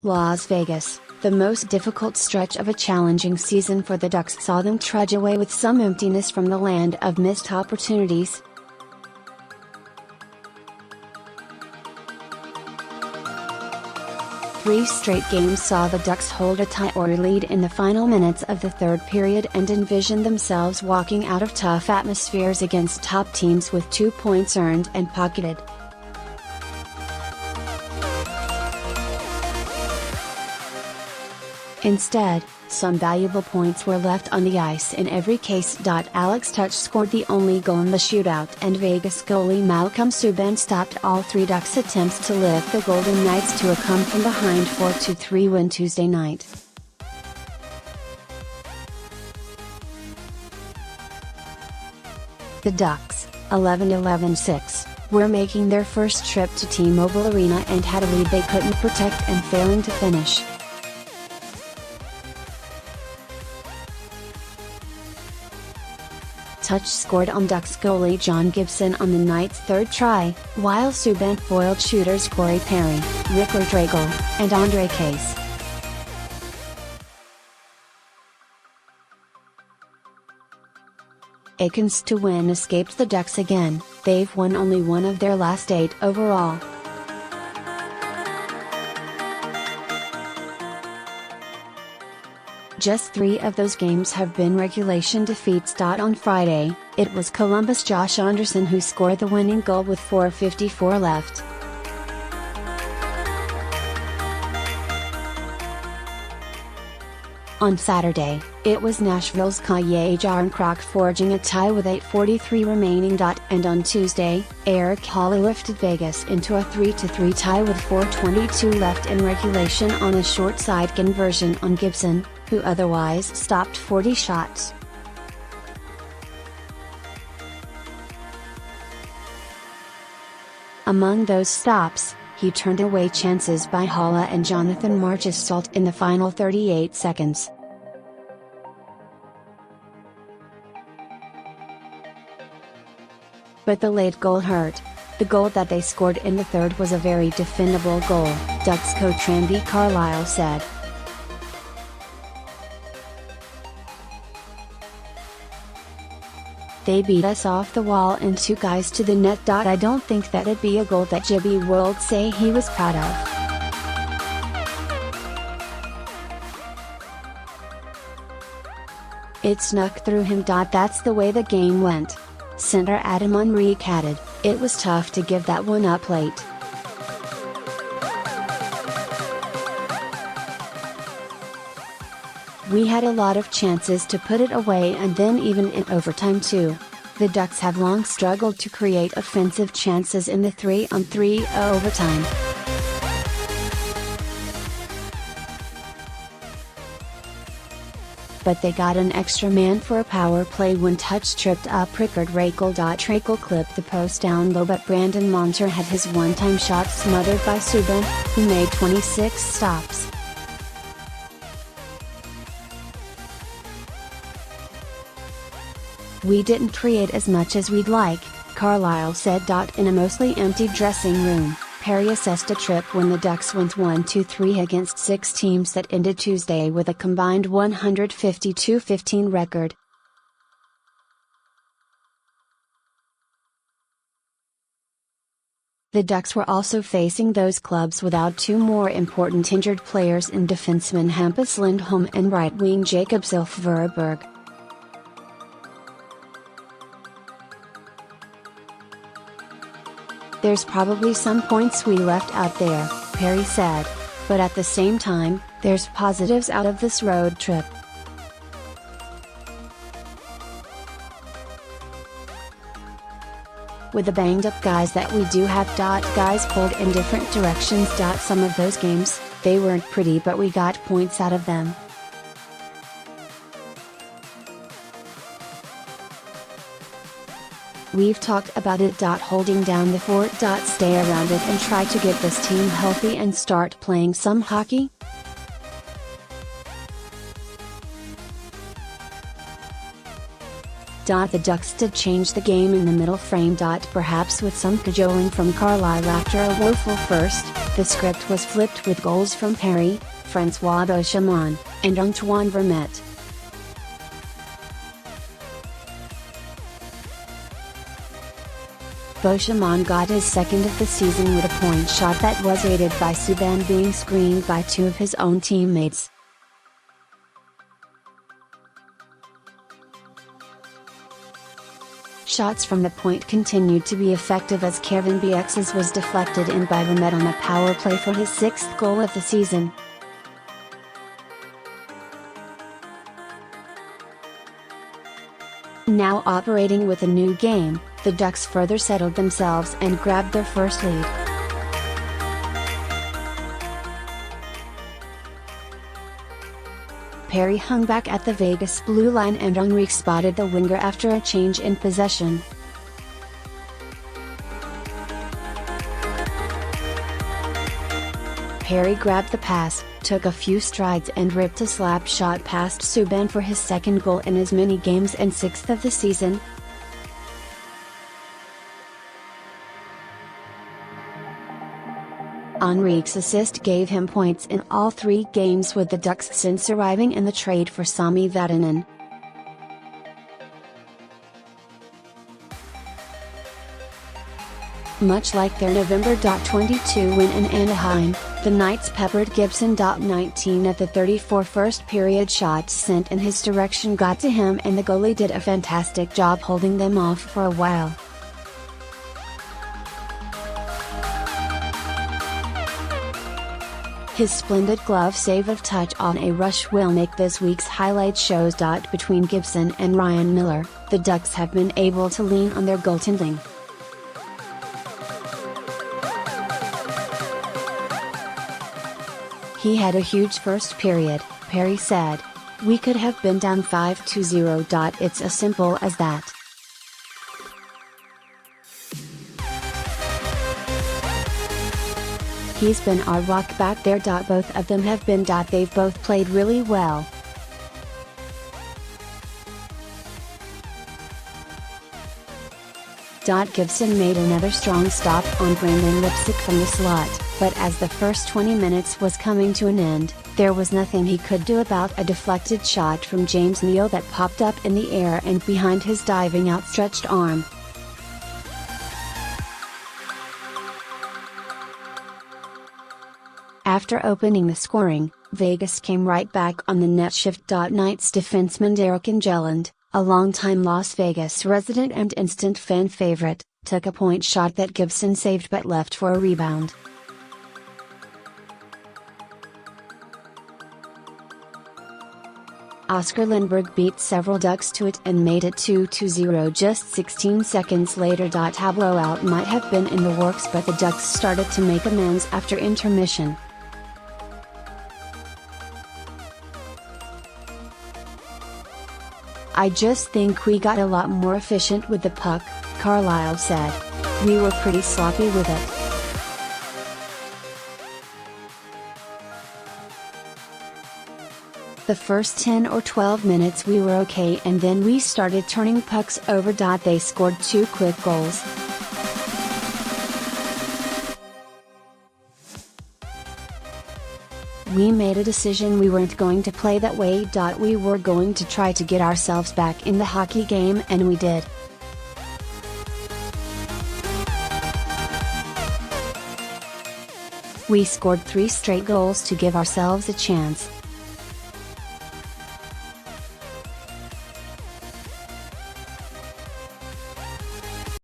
Las Vegas, the most difficult stretch of a challenging season for the Ducks saw them trudge away with some emptiness from the land of missed opportunities. Three straight games saw the Ducks hold a tie or lead in the final minutes of the third period and envisioned themselves walking out of tough atmospheres against top teams with 2 points earned and pocketed. Instead, some valuable points were left on the ice in every case. Alex Tuch scored the only goal in the shootout, and Vegas goalie Malcolm Subban stopped all three Ducks attempts to lift the Golden Knights to a come-from-behind 4-3 win Tuesday night. The Ducks, 11-11-6, were making their first trip to T-Mobile Arena and had a lead they couldn't protect and failing to finish. Tuch scored on Ducks goalie John Gibson on the night's third try, while Subban foiled shooters Corey Perry, Rickard Drago, and Andre Case. Aikens to win escaped the Ducks again. They've won only one of their last 8 overall. Just 3 of those games have been regulation defeats. On Friday, it was Columbus' Josh Anderson who scored the winning goal with 4:54 left. On Saturday, it was Nashville's Kaje Jarnkrok forging a tie with 8:43 remaining. And on Tuesday, Eric Hawley lifted Vegas into a 3-3 tie with 4:22 left in regulation on a short side conversion on Gibson, who otherwise stopped 40 shots. Among those stops, he turned away chances by Haula and Jonathan Marchessault in the final 38 seconds. But the late goal hurt. The goal that they scored in the third was a very defendable goal, Ducks coach Randy Carlyle said. They beat us off the wall and 2 guys to the net. I don't think that'd be a goal that Jibby would say he was proud of. It snuck through him. That's the way the game went. Center Adam Unreek added, "It was tough to give that one up late. We had a lot of chances to put it away, and then even in overtime too. The Ducks have long struggled to create offensive chances in the 3-on-3 overtime. But they got an extra man for a power play when Tuch tripped up Rickard Drago. Drago clipped the post down low, but Brandon Montour had his one-time shot smothered by Subban, who made 26 stops. We didn't create as much as we'd like, Carlyle said. In a mostly empty dressing room, Perry assessed a trip when the Ducks went 1-2-3 against 6 teams that ended Tuesday with a combined 152-15 record. The Ducks were also facing those clubs without 2 more important injured players in defenseman Hampus Lindholm and right wing Jacob Silfverberg. There's probably some points we left out there, Perry said. But at the same time, there's positives out of this road trip. With the banged up guys that we do have. Guys pulled in different directions. Some of those games, they weren't pretty, but we got points out of them. We've talked about it. Holding down the fort. Stay around it and try to get this team healthy and start playing some hockey. The Ducks did change the game in the middle frame. Perhaps with some cajoling from Carlisle after a woeful first, the script was flipped with goals from Perry, Francois Beauchemin, and Antoine Vermette. Beauchemin got his second of the season with a point shot that was aided by Subban being screened by two of his own teammates. Shots from the point continued to be effective as Kevin Biex's was deflected in by Vermette on a power play for his sixth goal of the season. Now operating with a new game, the Ducks further settled themselves and grabbed their first lead. Perry hung back at the Vegas blue line and Henrique spotted the winger after a change in possession. Perry grabbed the pass, took a few strides and ripped a slap shot past Subban for his second goal in as many games and sixth of the season. Henrique's assist gave him points in all 3 games with the Ducks since arriving in the trade for Sami Vatanen. Much like their November 22 win in Anaheim, the Knights peppered Gibson. 19 at the 34 first period shots sent in his direction got to him and the goalie did a fantastic job holding them off for a while. His splendid glove save of touch on a rush will make this week's highlight shows. Between Gibson and Ryan Miller, the Ducks have been able to lean on their goaltending. He had a huge first period, Perry said. We could have been down 5-0. It's as simple as that. He's been our rock back there. Both of them have been. They've both played really well. Gibson made another strong stop on Brandon Lipsick from the slot, but as the first 20 minutes was coming to an end, there was nothing he could do about a deflected shot from James Neal that popped up in the air and behind his diving outstretched arm. After opening the scoring, Vegas came right back on the net shift. Knights defenseman Derek Engelland, a longtime Las Vegas resident and instant fan favorite, took a point shot that Gibson saved but left for a rebound. Oscar Lindberg beat several Ducks to it and made it 2-0 just 16 seconds later. A blowout might have been in the works, but the Ducks started to make amends after intermission. I just think we got a lot more efficient with the puck, Carlisle said. We were pretty sloppy with it. The first 10 or 12 minutes we were okay and then we started turning pucks over. They scored 2 quick goals. We made a decision we weren't going to play that way. We were going to try to get ourselves back in the hockey game and we did. We scored 3 straight goals to give ourselves a chance.